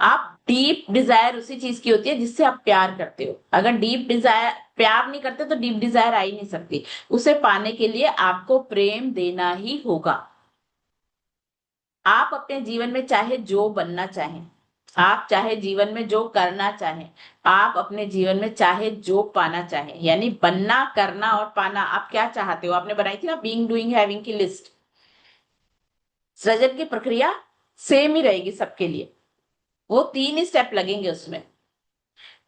आप डीप डिजायर उसी चीज की होती है जिससे आप प्यार करते हो। अगर डीप डिजायर, प्यार नहीं करते तो डीप डिजायर आ ही नहीं सकती। उसे पाने के लिए आपको प्रेम देना ही होगा। आप अपने जीवन में चाहे जो बनना चाहें, आप चाहे जीवन में जो करना चाहें, आप अपने जीवन में चाहे जो पाना चाहें, यानी बनना, करना और पाना, आप क्या चाहते हो? आपने बनाई थी ना बीइंग डूइंग हैविंग की लिस्ट। सृजन की प्रक्रिया सेम ही रहेगी सबके लिए। वो तीन ही स्टेप लगेंगे उसमें।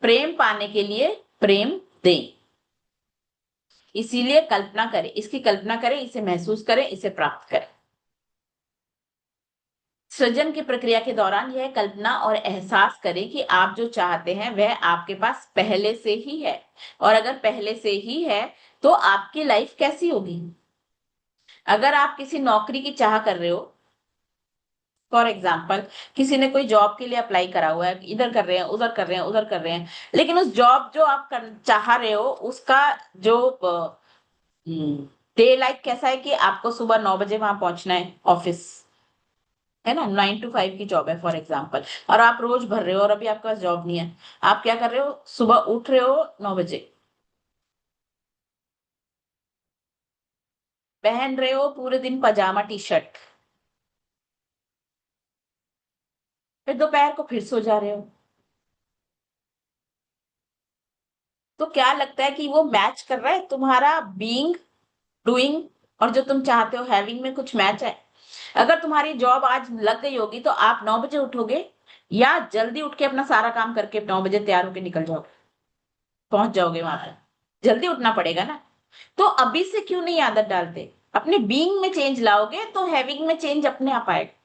प्रेम पाने के लिए प्रेम दें। इसीलिए कल्पना करें, इसकी कल्पना करें, इसे महसूस करें, इसे प्राप्त करें। सृजन की प्रक्रिया के दौरान यह कल्पना और एहसास करें कि आप जो चाहते हैं वह आपके पास पहले से ही है। और अगर पहले से ही है तो आपकी लाइफ कैसी होगी? अगर आप किसी नौकरी की चाह कर रहे हो, फॉर एग्जाम्पल, किसी ने कोई जॉब के लिए अप्लाई करा हुआ है, इधर कर रहे हैं, उधर कर रहे हैं, उधर कर रहे हैं, लेकिन उस जॉब जो आप चाह रहे हो उसका जो डे लाइफ कैसा है कि आपको सुबह 9 बजे वहां पहुंचना है ऑफिस, है ना, 9 to 5 की जॉब है फॉर एग्जाम्पल, और आप रोज भर रहे हो और अभी आपके पास जॉब नहीं है। आप क्या कर रहे हो? सुबह उठ रहे हो 9 बजे, पहन रहे हो पूरे दिन पजामा टी शर्ट, फिर दोपहर को फिर सो जा रहे हो। तो क्या लगता है कि वो मैच कर रहा है तुम्हारा बीइंग, डूइंग और जो तुम चाहते हो हैविंग में कुछ मैच है? अगर तुम्हारी जॉब आज लग गई होगी तो आप 9 बजे उठोगे, या जल्दी उठ के अपना सारा काम करके 9 बजे तैयार होके निकल जाओगे, पहुंच जाओगे वहां पर? जल्दी उठना पड़ेगा ना। तो अभी से क्यों नहीं आदत डालते? अपने बीइंग में चेंज लाओगे तो हैविंग में चेंज अपने आप आएगा।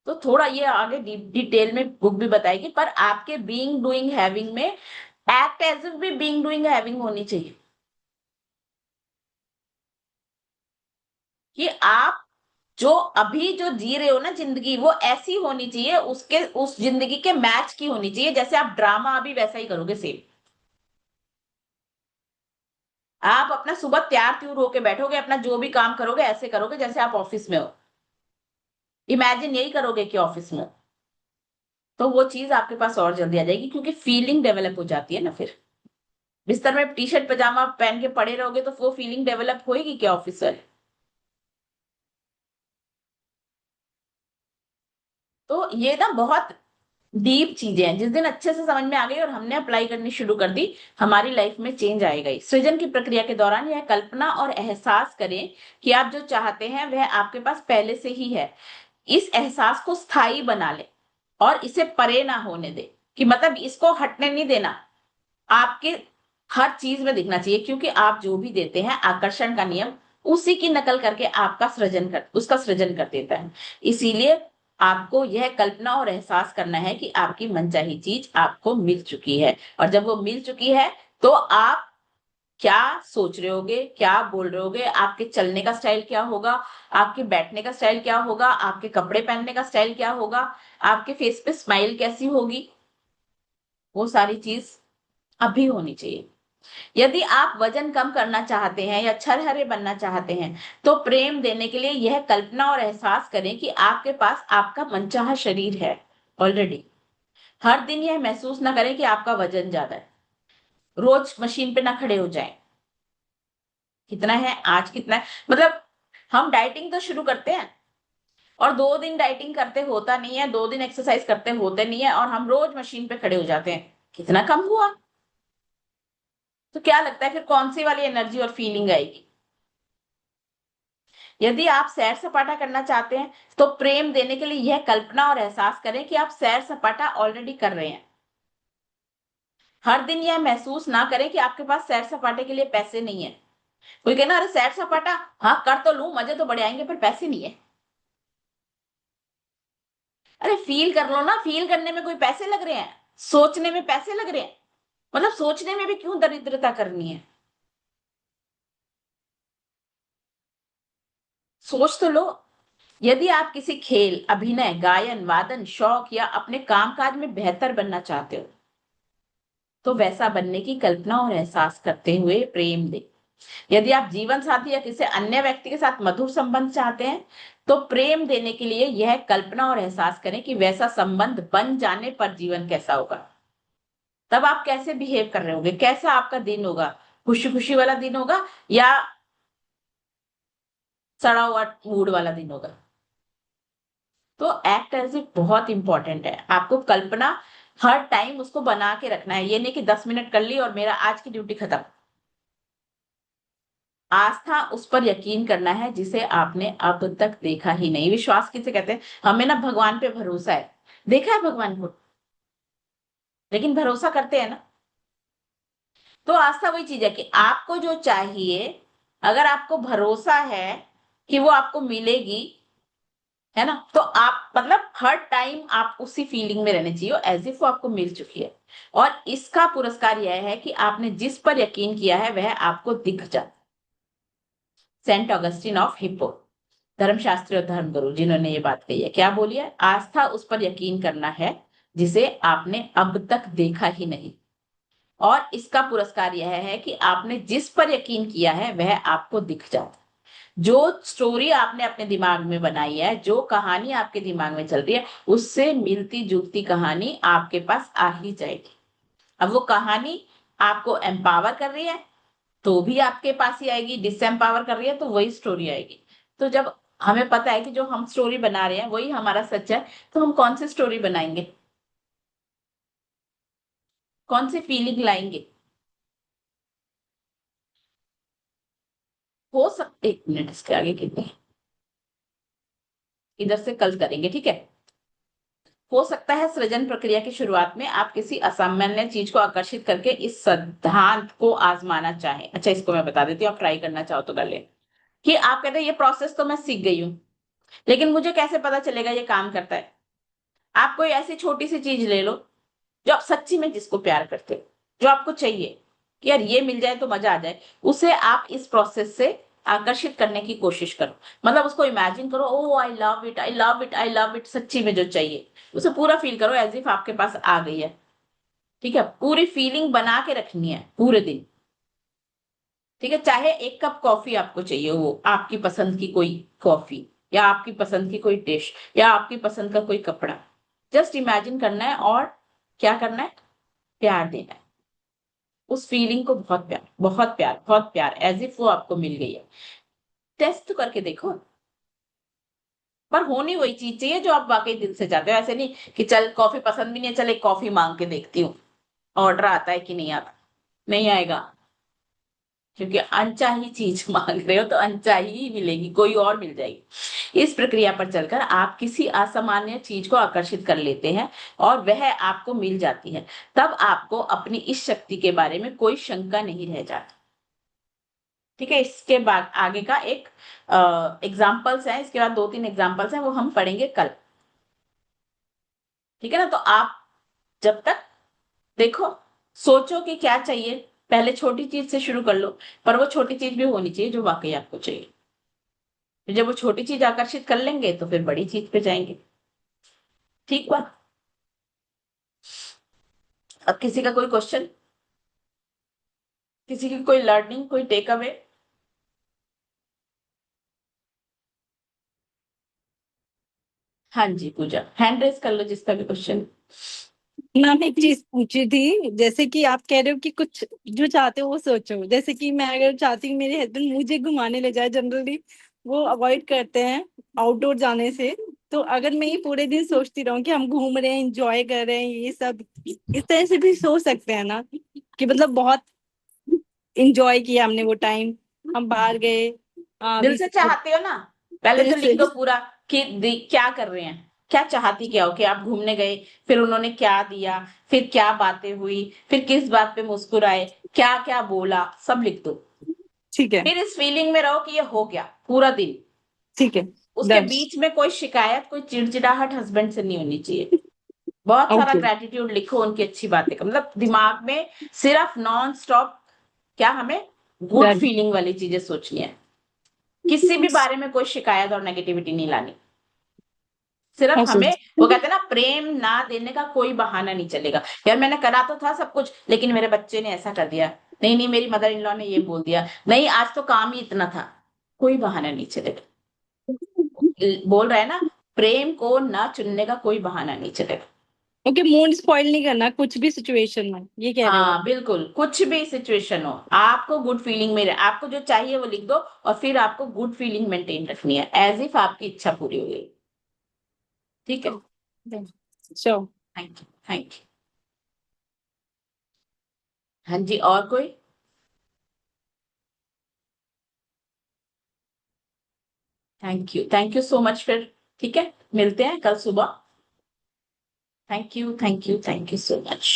तो थोड़ा ये आगे डिटेल में बुक भी बताएगी, पर आपके बीइंग डूइंग हैविंग में एक्ट एज इफ भी बीइंग डूइंग हैविंग होनी चाहिए। कि आप जो अभी जो जी रहे हो ना जिंदगी, वो ऐसी होनी चाहिए, उसके उस जिंदगी के मैच की होनी चाहिए। जैसे आप ड्रामा अभी वैसा ही करोगे सेम। आप अपना सुबह तैयार त्यूर होके बैठोगे, अपना जो भी काम करोगे ऐसे करोगे जैसे आप ऑफिस में हो। इमेजिन यही करोगे कि ऑफिस में हो। तो वो चीज आपके पास और जल्दी आ जाएगी, क्योंकि फीलिंग डेवलप हो जाती है ना। फिर बिस्तर में टी शर्ट पजामा पहन के पड़े रहोगे तो वो फीलिंग डेवलप होएगी क्या ऑफिस वाले? तो ये ना बहुत डीप चीजें हैं, जिस दिन अच्छे से समझ में आ गई और हमने अप्लाई करनी शुरू कर दी, हमारी लाइफ में चेंज आएगा ही। सृजन की प्रक्रिया के दौरान यह कल्पना और एहसास करें कि आप जो चाहते हैं वह आपके पास पहले से ही है। इस एहसास को स्थायी बना ले और इसे परे ना होने दे, कि मतलब इसको हटने नहीं देना। आपके हर चीज में दिखना चाहिए, क्योंकि आप जो भी देते हैं, आकर्षण का नियम उसी की नकल करके आपका सृजन कर उसका सृजन कर देता है। इसीलिए आपको यह कल्पना और एहसास करना है कि आपकी मनचाही चीज आपको मिल चुकी है। और जब वो मिल चुकी है तो आप क्या सोच रहे होगे, क्या बोल रहे होगे, आपके चलने का स्टाइल क्या होगा, आपके बैठने का स्टाइल क्या होगा, आपके कपड़े पहनने का स्टाइल क्या होगा, आपके फेस पे स्माइल कैसी होगी, वो सारी चीज अभी होनी चाहिए। यदि आप वजन कम करना चाहते हैं या छरहरे बनना चाहते हैं तो प्रेम देने के लिए यह कल्पना और एहसास करें कि आपके पास आपका मनचाहा शरीर है ऑलरेडी। हर दिन यह महसूस ना करें कि आपका वजन ज्यादा है। रोज मशीन पे ना खड़े हो जाएं, कितना है आज, कितना है, मतलब हम डाइटिंग तो शुरू करते हैं और 2 दिन डाइटिंग करते होता नहीं है, 2 दिन एक्सरसाइज करते होते नहीं है, और हम रोज मशीन पे खड़े हो जाते हैं, कितना कम हुआ? तो क्या लगता है फिर कौन सी वाली एनर्जी और फीलिंग आएगी? यदि आप सैर सपाटा करना चाहते हैं तो प्रेम देने के लिए यह कल्पना और एहसास करें कि आप सैर सपाटा ऑलरेडी कर रहे हैं। हर दिन यह महसूस ना करें कि आपके पास सैर सपाटे के लिए पैसे नहीं है। कोई कहना अरे सैर सपाटा हाँ कर तो लूं, मजे तो बड़े आएंगे, पर पैसे नहीं है। अरे फील कर लो ना, फील करने में कोई पैसे लग रहे हैं? सोचने में पैसे लग रहे हैं? मतलब सोचने में भी क्यों दरिद्रता करनी है? सोच तो लो। यदि आप किसी खेल, अभिनय, गायन, वादन, शौक या अपने कामकाज में बेहतर बनना चाहते हो तो वैसा बनने की कल्पना और एहसास करते हुए प्रेम दे। यदि आप जीवन साथी या किसी अन्य व्यक्ति के साथ मधुर संबंध चाहते हैं तो प्रेम देने के लिए यह कल्पना और एहसास करें कि वैसा संबंध बन जाने पर जीवन कैसा होगा। तब आप कैसे बिहेव कर रहे होगे, कैसा आपका दिन होगा? खुशी खुशी वाला दिन होगा या सड़ा हुआ मूड वाला दिन होगा? तो एक्ट एज इट बहुत इंपॉर्टेंट है। आपको कल्पना हर टाइम उसको बना के रखना है। ये नहीं कि 10 मिनट कर ली और मेरा आज की ड्यूटी खत्म। आस्था उस पर यकीन करना है जिसे आपने अब तक देखा ही नहीं। विश्वास किसे कहते हैं? हमें ना भगवान पे भरोसा है, देखा है भगवान को, लेकिन भरोसा करते हैं ना। तो आस्था वही चीज है कि आपको जो चाहिए, अगर आपको भरोसा है कि वो आपको मिलेगी, है ना, तो आप मतलब हर टाइम आप उसी फीलिंग में रहने चाहिए एज इफ वो आपको मिल चुकी है। और इसका पुरस्कार यह है कि आपने जिस पर यकीन किया है वह आपको दिख जाता। सेंट ऑगस्टिन ऑफ हिप्पो, धर्मशास्त्री और धर्मगुरु, जिन्होंने ये बात कही है, क्या बोली है? आस्था उस पर यकीन करना है जिसे आपने अब तक देखा ही नहीं, और इसका पुरस्कार यह है कि आपने जिस पर यकीन किया है वह आपको दिख जाता। जो स्टोरी आपने अपने दिमाग में बनाई है, जो कहानी आपके दिमाग में चल रही है, उससे मिलती जुलती कहानी आपके पास आ ही जाएगी। अब वो कहानी आपको एम्पावर कर रही है तो भी आपके पास ही आएगी, डिसएम्पावर कर रही है तो वही स्टोरी आएगी। तो जब हमें पता है कि जो हम स्टोरी बना रहे हैं वही हमारा सच है, तो हम कौन सी स्टोरी बनाएंगे, कौन सी फीलिंग लाएंगे? हो सकते, एक मिनट इसके आगे कितने, इधर से कल करेंगे, ठीक है। हो सकता है सृजन प्रक्रिया की शुरुआत में आप किसी असामान्य चीज को आकर्षित करके इस सिद्धांत को आजमाना चाहें। अच्छा, इसको मैं बता देती हूँ, आप ट्राई करना चाहो तो कर ले। कि आप कहते हैं ये प्रोसेस तो मैं सीख गई हूँ, लेकिन मुझे कैसे पता चलेगा ये काम करता है? आप कोई ऐसी छोटी सी चीज ले लो जो आप सच्ची में जिसको प्यार करते हो, जो आपको चाहिए कि यार ये मिल जाए तो मजा आ जाए, उसे आप इस प्रोसेस से आकर्षित करने की कोशिश करो। मतलब उसको इमेजिन करो, oh I love it, I love it, I love it, सच्ची में जो चाहिए उसे पूरा फील करो एज इफ आपके पास आ गई है। ठीक है, पूरी फीलिंग बना के रखनी है पूरे दिन। ठीक है, चाहे एक कप कॉफी आपको चाहिए, वो आपकी पसंद की कोई कॉफी, या आपकी पसंद की कोई डिश, या आपकी पसंद का कोई कपड़ा, जस्ट इमेजिन करना है और क्या करना है? प्यार देना है उस फीलिंग को, बहुत प्यार, बहुत प्यार, बहुत प्यार, एज इफ वो आपको मिल गई है। टेस्ट तो करके देखो। पर होनी वही चीज चाहिए जो आप वाकई दिल से चाहते हो। ऐसे नहीं कि चल कॉफी पसंद भी नहीं है, चल एक कॉफी मांग के देखती हूँ, ऑर्डर आता है कि नहीं आता। नहीं आएगा, क्योंकि अनचाही चीज मांग रहे हो तो अनचाही ही मिलेगी, कोई और मिल जाएगी। इस प्रक्रिया पर चलकर आप किसी असामान्य चीज को आकर्षित कर लेते हैं और वह आपको मिल जाती है। तब आपको अपनी इस शक्ति के बारे में कोई शंका नहीं रह जाती। ठीक है, इसके बाद आगे का एक एग्जाम्पल्स है, इसके बाद 2-3 एग्जाम्पल्स हैं, वो हम पढ़ेंगे कल। ठीक है ना, तो आप जब तक देखो, सोचो कि क्या चाहिए, पहले छोटी चीज से शुरू कर लो, पर वो छोटी चीज भी होनी चाहिए जो वाकई आपको चाहिए। फिर जब वो छोटी चीज आकर्षित कर लेंगे तो फिर बड़ी चीज पे जाएंगे। ठीक बात। अब किसी का कोई क्वेश्चन, किसी की कोई लर्निंग, कोई टेक अवे? हाँ जी पूजा, हैंड रेस कर लो जिसका भी क्वेश्चन। मैम एक चीज पूछी थी, जैसे कि आप कह रहे हो कि कुछ जो चाहते हो वो सोचो। जैसे कि मैं अगर चाहती हूँ मेरे हस्बैंड मुझे घुमाने ले जाए, जनरली वो अवॉइड करते हैं आउटडोर जाने से। तो अगर मैं ये पूरे दिन सोचती रहूं कि हम घूम रहे हैं, एंजॉय कर रहे हैं, ये सब इस तरह से भी सोच सकते हैं ना, कि मतलब बहुत इंजॉय किया हमने वो टाइम, हम बाहर गए दिल अभी से से चाहते हो ना? पहले दिल तो लिख से। दो पूरा कि क्या कर रहे हैं। क्या चाहती क्या हो कि आप घूमने गए, फिर उन्होंने क्या दिया, फिर क्या बातें हुई, फिर किस बात पे मुस्कुराए, क्या क्या बोला, सब लिख दो। ठीक है। फिर इस फीलिंग में रहो कि ये हो गया पूरा दिन। ठीक है। उसके डन। बीच में कोई शिकायत, कोई चिड़चिड़ाहट हस्बैंड से नहीं होनी चाहिए। बहुत सारा ओके। ग्रेटिट्यूड लिखो उनकी अच्छी बातें का, मतलब दिमाग में सिर्फ नॉन स्टॉप क्या हमें गुड डन। फीलिंग वाली चीजें सोचनी है। किसी भी बारे में कोई शिकायत और नेगेटिविटी नहीं लानी। सिर्फ ओके। हमें, वो कहते हैं ना, प्रेम ना देने का कोई बहाना नहीं चलेगा। यार मैंने करा तो था सब कुछ, लेकिन मेरे बच्चे ने ऐसा कर दिया, नहीं नहीं मेरी मदर इन लॉ ने ये बोल दिया, नहीं आज तो काम ही इतना था, कोई बहाना नहीं चलेगा। बोल रहा है ना, प्रेम को ना चुनने का कोई बहाना नहीं चलेगा। ओके, मूड स्पॉइल नहीं करना कुछ भी सिचुएशन में, ये कह रहे हो आप? हाँ बिल्कुल, कुछ भी सिचुएशन हो, आपको गुड फीलिंग में आपको जो चाहिए वो लिख दो, और फिर आपको गुड फीलिंग मेंटेन रखनी है, एज इफ आपकी इच्छा पूरी हो गई। ठीक है। Sure. Thank you, thank you. हाँ जी, और कोई? थैंक यू सो मच फिर। ठीक है, मिलते हैं कल सुबह। Thank you, thank you, thank you so much.